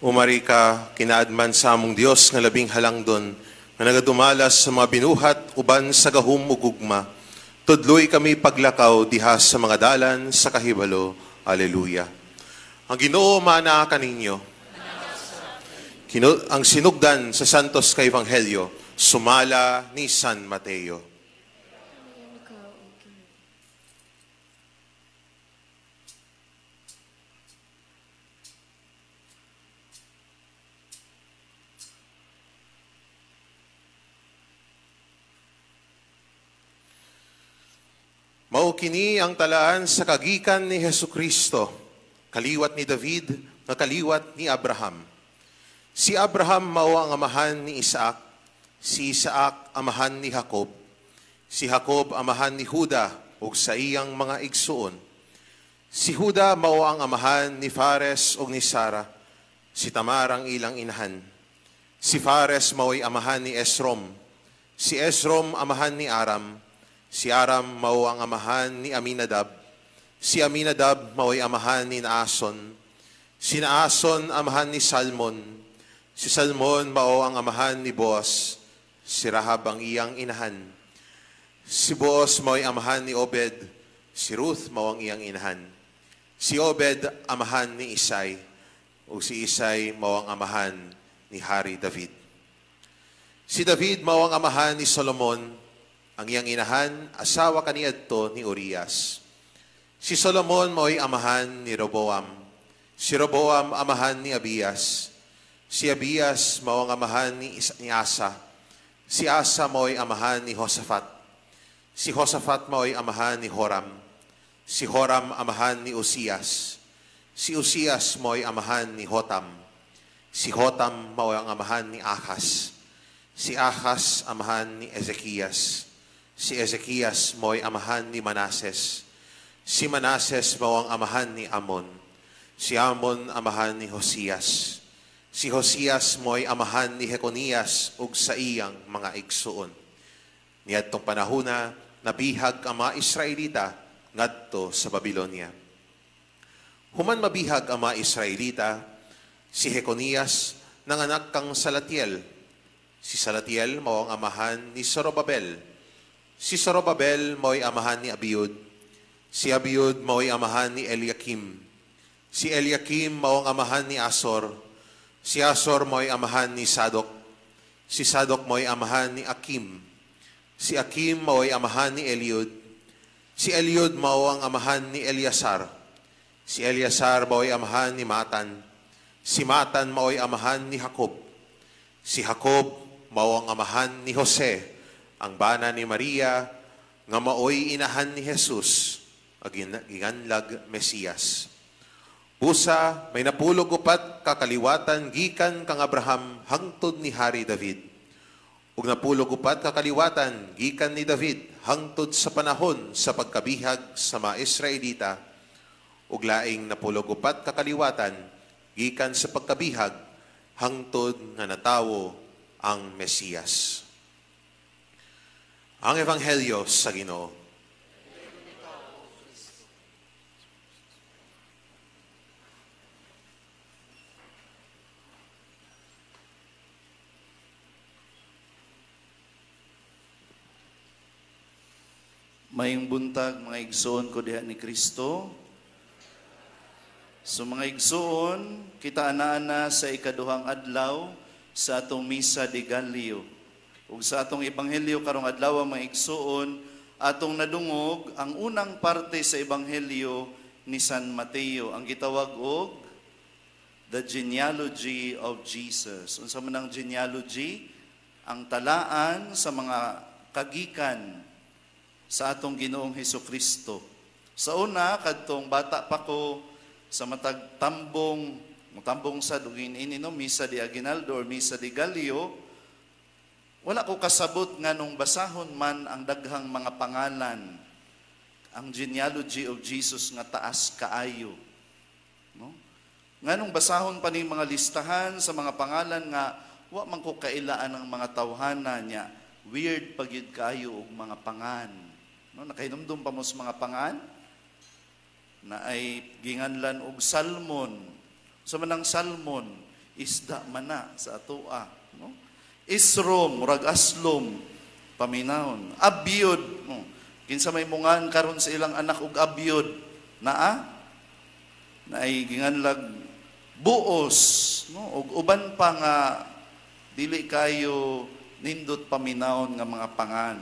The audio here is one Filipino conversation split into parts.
Umari ka, kinaadman sa among Dios nga labing halangdon, nga nagadumalas sa mga binuhat uban sa gahum ug gugma. Tudloy kami paglakaw diha sa mga dalan sa kahibalo. Alleluia. Ang Ginoo mana kaninyo. Ang sinugdan sa Santos ka Ebanghelyo, sumala ni San Mateo. Mao kini ang talaan sa kagikan ni Hesukristo, kaliwat ni David, nga kaliwat ni Abraham. Si Abraham mao ang amahan ni Isaac, si Isaac amahan ni Jacob, si Jacob amahan ni Juda ug sa iyang mga igsuon. Si Juda mao ang amahan ni Fares ug ni Sara, si Tamar ang ilang inahan. Si Fares mao'y amahan ni Esrom, si Esrom amahan ni Aram, si Aram mao ang amahan ni Aminadab, si Aminadab mao'y amahan ni Naason, si Naason amahan ni Salmon, si Salmon mao ang amahan ni Boaz, si Rahab ang iyang inahan. Si Boaz mao'y amahan ni Obed, si Ruth mao ang iyang inahan. Si Obed amahan ni Isay, ug si Isay mao ang amahan ni Hari David. Si David mao ang amahan ni Solomon, ang iyang inahan, asawa kaniadto ni Urias. Si Solomon mao'y amahan ni Roboam. Si Roboam amahan ni Abias. Si Abias mao ang amahan ni Asa. Si Asa mao'y amahan ni Josaphat. Si Josaphat mao'y amahan ni Joram. Si Joram amahan ni Uzias. Si Uzias mao'y amahan ni Jotam. Si Jotam mao'y ang amahan ni Ahaz. Si Ahaz amahan ni Ezekias. Si Ezekias mo'y amahan ni Manases. Si Manases mao ang amahan ni Amon. Si Amon amahan ni Hosias. Si Hosias mo'y amahan ni Jeconias ug sa iyang mga igsuon. Niadtong panahona, nabihag ang mga Israelita ngadto sa Babilonia. Human mabihag ang mga Israelita, si Jeconias nanganak kang Salatiel. Si Salatiel mao ang amahan ni Zorobabel. Si Zorobabel mao'y amahan ni Abiud. Si Abiud mao'y amahan ni Eliakim. Si Eliakim mao ang amahan ni Asor. Si Asor mao'y amahan ni Sadok. Si Sadok mao'y amahan ni Akim. Si Akim mao'y amahan ni Eliud. Si Eliud mao ang amahan ni Eliasar. Si Eliasar mao'y amahan ni Matan. Si Matan mao'y amahan ni Jacob. Si Jacob mao ang amahan ni Jose, ang bana ni Maria, nga maoy inahan ni Jesus, ang ginganlag Mesiyas. Busa, may napulog upat kakaliwatan gikan kang Abraham hangtod ni Hari David. Ug napulog upat kakaliwatan gikan ni David hangtod sa panahon sa pagkabihag sa mga Israelita. Ug laing napulog upat kakaliwatan gikan sa pagkabihag hangtod nga natawo ang Mesiyas. Ang Ebanghelyo sa Ginoo. Mayong buntag mga igsoon ko diha ni Kristo. So mga igsoon, kita ana sa ikaduhang adlaw sa atong Misa de Gallio. Ug sa atong Ebanghelyo karong adlaw mga igsoon, atong nadungog ang unang parte sa Ebanghelyo ni San Mateo, ang gitawag og The Genealogy of Jesus. Unsa man ang genealogy? Ang talaan sa mga kagikan sa atong Ginoong Hesukristo. Sa una, kadtong bata pa ko, sa matag tambong sa dugin ini no, Misa de Aguinaldo or Misa de Gallio, wala ko kasabot nga nung basahon man ang daghang mga pangalan, ang genealogy of Jesus nga taas kaayo. No? Nga nung basahon pa ning mga listahan sa mga pangalan nga wa man ko kailaan ang mga tawhana niya, weird pagyud kaayo og mga pangan. No, nakahinumdum pa mo sa mga pangan na ay ginganlan og salmon. Sa manang salmon, isda mana sa atoa, no? Isrom, murag aslom, paminahon. Abyod, no? Kinsa may mungan karon sa ilang anak og abyod, na ay ginganlag buos, no? Og uban pa nga dili kayo nindot paminahon nga mga pangan.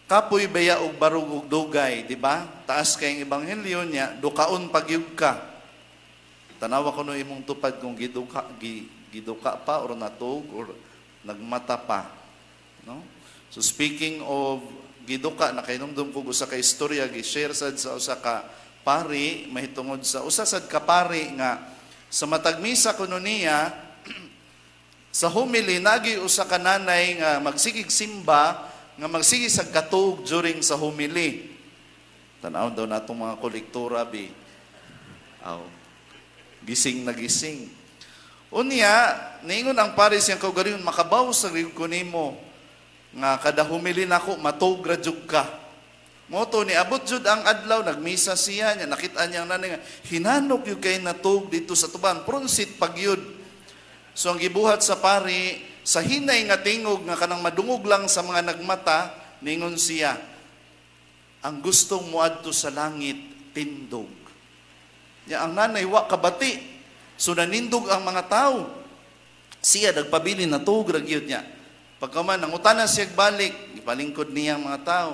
Kapoy baya og barug og dugay, di ba? Taas kayong ebanghelyo niya, dukaon pagyug ka. Tanawa ko no imong tupad kung giduka pa or natug or nagmata pa, no? So speaking of giduka, nakainumdum ko usa ka istorya gi-share sad sa usa ka pari mahitungod sa usa sad ka pari nga sa matag misa kuno niya sa homily nagi usa ka nanay nga magsigig simba nga magsigig sa katug during sa homily. Tanaw daw natong mga kolektora bi. Aw. Gising na gising. Unya, ningon ang pari siyang kaugalingon makabaw sa rig ko nimo nga kada homily nako matug ra jud ka. Moto ni abot jud ang adlaw nagmisa siya nya nakita niya ang nanay nga hinanok yung kay natug dito sa tuban pronsit pagyud. So ang gibuhat sa pari sa hinay nga tingog nga kanang madungog lang sa mga nagmata ningon siya ang gustong muadto sa langit tindog. Ya ang nanay wa kabati. So nanindog ang mga tao. Siya nagpabili na tug ra gyud niya. Pagkaman nangutana siya balik, gipalingkod niya ang mga tao.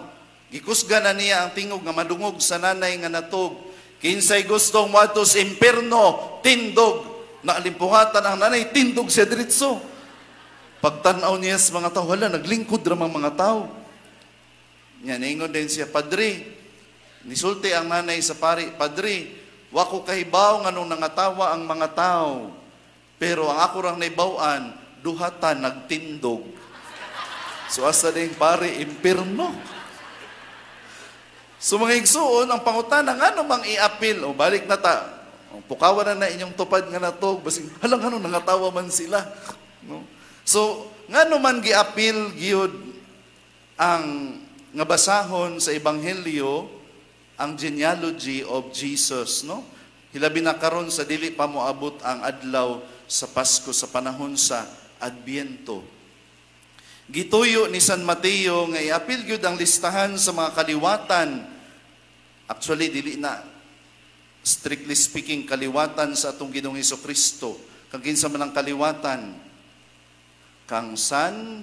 Gikusga na niya ang tingog nga madungog sa nanay nga natog. Kinsay gustong moadto sa impierno, tindog. Naalimpuhatan ang nanay, tindog siya diretso. Pagtanaw niya sa mga tao, wala, naglingkod ramang mga tao. Yan, ingon din siya, Padre, nisulti ang nanay sa pari, Padre, wako kahibaw nga nung nangatawa ang mga tao. Pero ang ako rang naibawan, duhatan nagtindog. So asa din pari, impierno. So mga igsuon, ang pangutana, nga namang i-appeal, o balik na ta, pukawan na inyong tupad nga natog, basing halang ano, nangatawa man sila. No? So, nga naman gi-appeal gyud ang nga basahon sa ebanghelyo ang genealogy of Jesus, no? Hilabi na karon sa dili pa moabot ang adlaw sa Pasko sa panahon sa Adbyento. Gituyo ni San Mateo nga i-appeal gyud ang listahan sa mga kaliwatan. Actually dili na strictly speaking kaliwatan sa atong Ginoong Hesukristo. Kang kinsa man ang kaliwatan kang San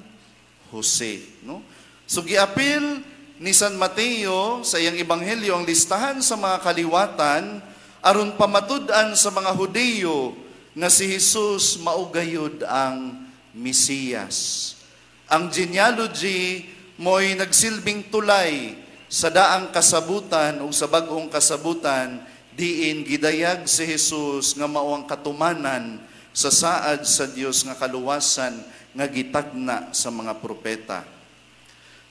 Jose, no? So giapil ni San Mateo sa iyang ebanghelyo ang listahan sa mga kaliwatan aron pamatud-an sa mga Hudiyo nga si Jesus maugayod ang Mesiyas. Ang genealogy mo'y nagsilbing tulay sa daang kasabutan o sa bagong kasabutan diin gidayag si Jesus nga mao ang katumanan sa saad sa Dios nga kaluwasan nga gitagna sa mga propeta.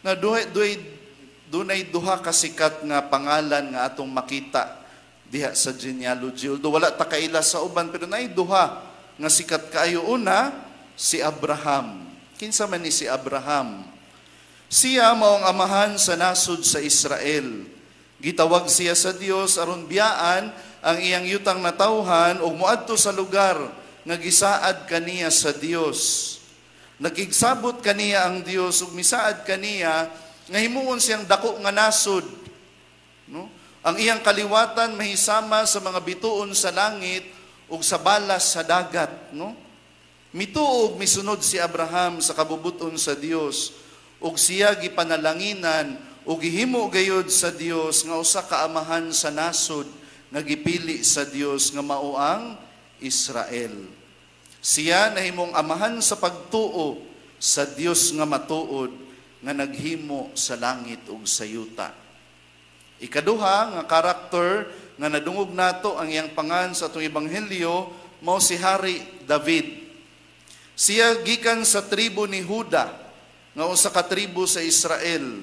Na dunay duha ka sikat nga pangalan nga atong makita diha sa genealogy. Although wala ta kaila sa uban pero nay duha nga sikat kaayo. Una, si Abraham. Kinsa man ni si Abraham? Siya mao ang amahan sa nasod sa Israel. Gitawag siya sa Dios aron biyaan ang iyang yutang natawhan ug moadto sa lugar nga gisaad kaniya sa Dios. Nagigsabot kaniya ang Dios ug misaad kaniya nga himuon siyang dako nga nasod, no? Ang iyang kaliwatan mahisama sa mga bituon sa langit ug sa balas sa dagat, no? Mituog misunod si Abraham sa kabubuton sa Dios ug siya gipanalanginan ug gihimo gayud sa Dios nga usa ka amahan sa nasod nga gipili sa Dios nga mao ang Israel. Siya nahimong amahan sa pagtuo sa Dios nga matuod nga naghimo sa langit ug sa yuta. Ikaduha nga karakter nga nadungog nato ang iyang pangan sa atong ebanghelyo mao si Hari David. Siya gikan sa tribo ni Juda nga usa ka tribo sa Israel.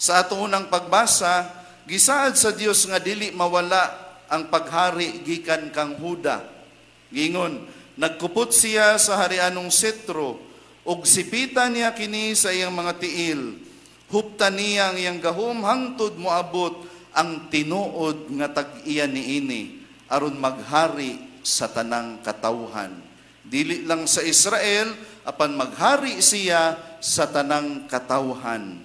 Sa atong unang pagbasa, gisaad sa Dios nga dili mawala ang paghari gikan kang Juda. Gingon, nagkupot siya sa harianong setro, ug sipitan niya kini sa iyang mga tiil. Huptan niya ang iyang gahom hangtod moabot ang tinuod nga tag-iya niini, aron maghari sa tanang katawhan. Dili lang sa Israel, apan maghari siya sa tanang katawhan.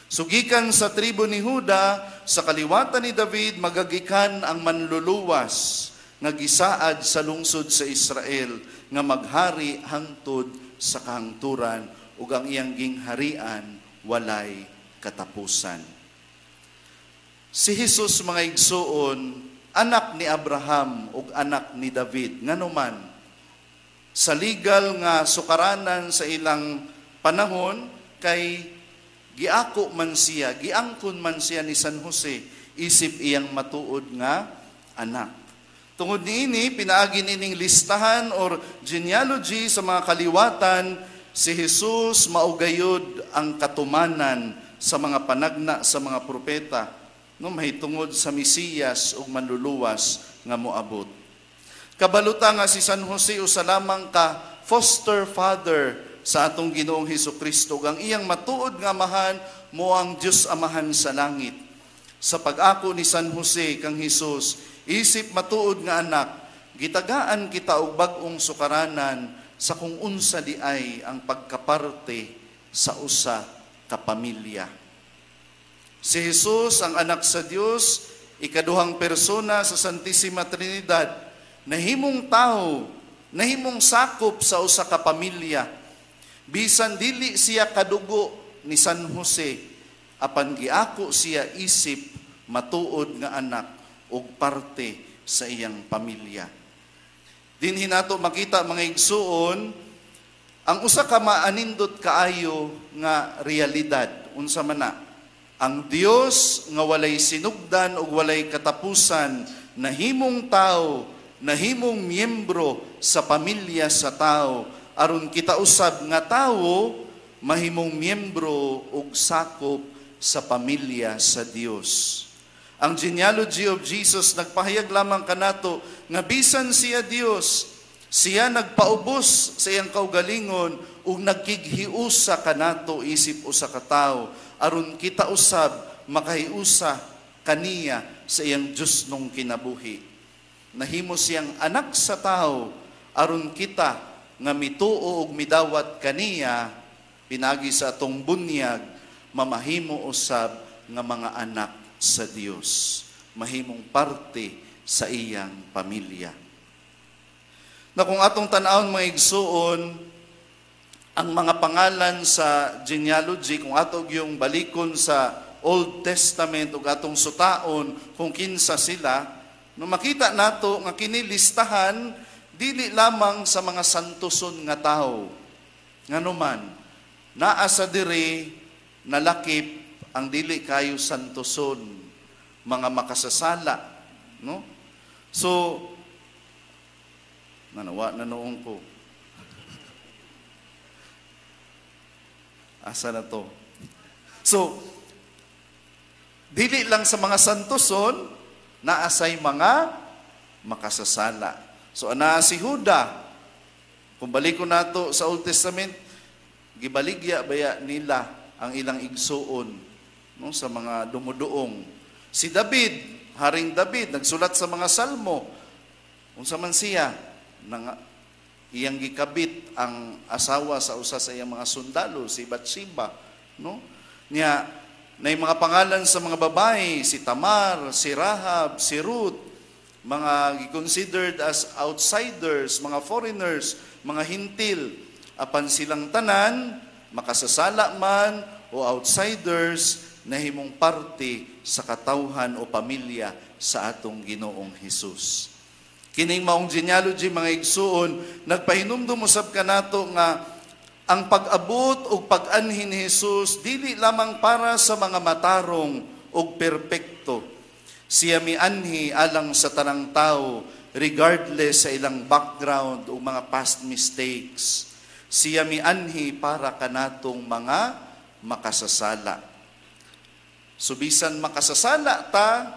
Sugikan sa tribo ni Juda, sa kaliwatan ni David, magagikan ang manluluwas nga gisaad sa lungsod sa Israel, nga maghari hangtod sa kahangturan, ug ang iyang gingharian walay katapusan. Si Jesus, mga igsuon, anak ni Abraham ug anak ni David. Nganuman, sa legal nga sukaranan sa ilang panahon, kay giako man siya, giangkon man siya ni San Jose, isip iyang matuod nga anak. Tungod niini, pinaagi nining listahan or genealogy sa mga kaliwatan, si Jesus maugayod ang katumanan sa mga panagna sa mga propeta, no, mahitungod sa Mesiyas ug manluluwas nga moabot. Kabaluta nga si San Jose usa lamang ka foster father sa atong Ginoong Hesukristo, ang iyang matuod nga amahan mo ang Dios Amahan sa langit. Sa pag-ako ni San Jose kang Hesus, isip matuod nga anak, gitagaan kita og bag-ong sukaranan sa kung unsa di ay ang pagkaparte sa usa ka pamilya. Si Jesus, ang anak sa Dios, ikaduhang persona sa Santissima Trinidad, nahimong tao, nahimong sakop sa usa ka pamilya. Bisan dili siya kadugo ni San Jose, apan giako siya isip matuod nga anak ug parte sa iyang pamilya. Dinhi nato makita, mga igsuon, ang usa ka maanindot kaayo nga realidad. Unsa man na? Ang Dios nga walay sinugdan ug walay katapusan, nahimong tao, nahimong miyembro sa pamilya sa tao, aron kita usab nga tao mahimong miyembro ug sakop sa pamilya sa Dios. Ang genealogy of Jesus nagpahayag lamang kanato nga bisan siya Dios, siya nagpaubos sa iyang kaugalingon ug nagkighiusa kanato isip usa ka tawo, aron kita usab makahiusa kaniya sa iyang Dios nung kinabuhi. Nahimo siyang anak sa tao aron kita nga mituo ug midawat kaniya pinagi sa atong bunyag, mamahimo usab nga mga anak sa Dios, mahimong parte sa iyang pamilya. Na kung atong tan-awon, mga igsuon, ang mga pangalan sa genealogy, kung atong yung balikon sa Old Testament ug atong sutaon kung kinsa sila, no makita nato nga kini listahan dili lamang sa mga santoson nga tawo. Nganuman, naa sa diri nalakip ang dili kayo santoson, mga makasasala, no? So, nanoong ko. Asa na to? So, dili lang sa mga santoson, naasay mga makasasala. So, ana si Juda, kung balik ko nato sa Old Testament, gibaligya baya nila ang ilang igsuon, no, sa mga dumuduong. Si David, Haring David, nagsulat sa mga salmo. Unsa man siya, iyang gikabit ang asawa sa usa sa iyang mga sundalo, si Bathsheba, no? Niya, na mga pangalan sa mga babae, si Tamar, si Rahab, si Ruth, mga considered as outsiders, mga foreigners, mga hintil, apan silang tanan, makasasala man o outsiders, nahimong parte sa katawhan o pamilya sa atong Ginoong Hesus. Kining maong genealogy, mga igsuon, nagpahinumdum usab kanato nga ang pag-abot o pag-anhin ni Hesus dili lamang para sa mga matarong o perpekto. Siya mianhi alang sa tanang tao regardless sa ilang background o mga past mistakes. Siya mianhi para kanatong mga makasasala. Subisan makasasala ta,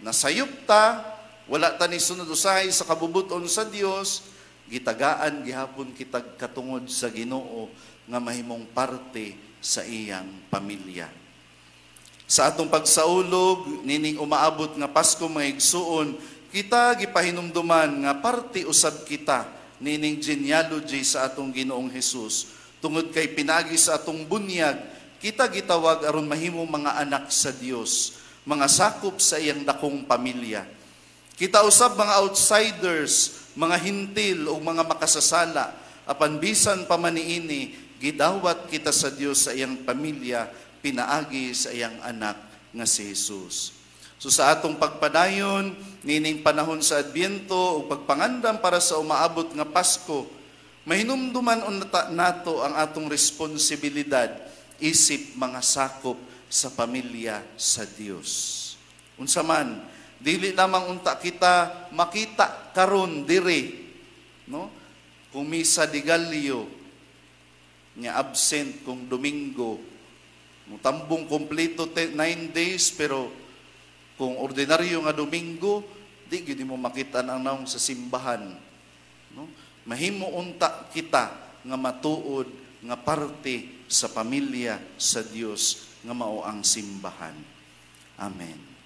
nasayop ta, wala ta ni sunod usahay sa kabubuton sa Dios, gitagaan gihapon kitag katungod sa Ginoo nga mahimong parte sa iyang pamilya. Sa atong pagsaulog nining umaabot nga Pasko, mga igsuon, kita gipahinumduman nga parte usab kita nining genealogy sa atong Ginoong Hesus. Tungod kay pinagi sa atong bunyag, kita gitawag aron mahimo mga anak sa Dios, mga sakop sa iyang dakong pamilya. Kita usab mga outsiders, mga hintil o mga makasasala, apan bisan pa man niini, gidawat kita sa Dios sa iyang pamilya, pinaagi sa iyang anak nga si Jesus. So sa atong pagpadayon, nining panahon sa Adbyento o pagpangandam para sa umaabot nga Pasko, mahinumduman nato ang atong responsibilidad isip mga sakop sa pamilya sa Dios. Unsa man, dili lamang unta kita makita karon diri, no? Kung misa di Gallio nya absent kung Domingo, mutambong kompleto 9 days, pero kung ordinaryo nga Domingo, di gyud mo makita ang naong sa simbahan, no? Mahimo unta kita nga matuod nga parte sa pamilya sa Dios nga mao ang simbahan. Amen.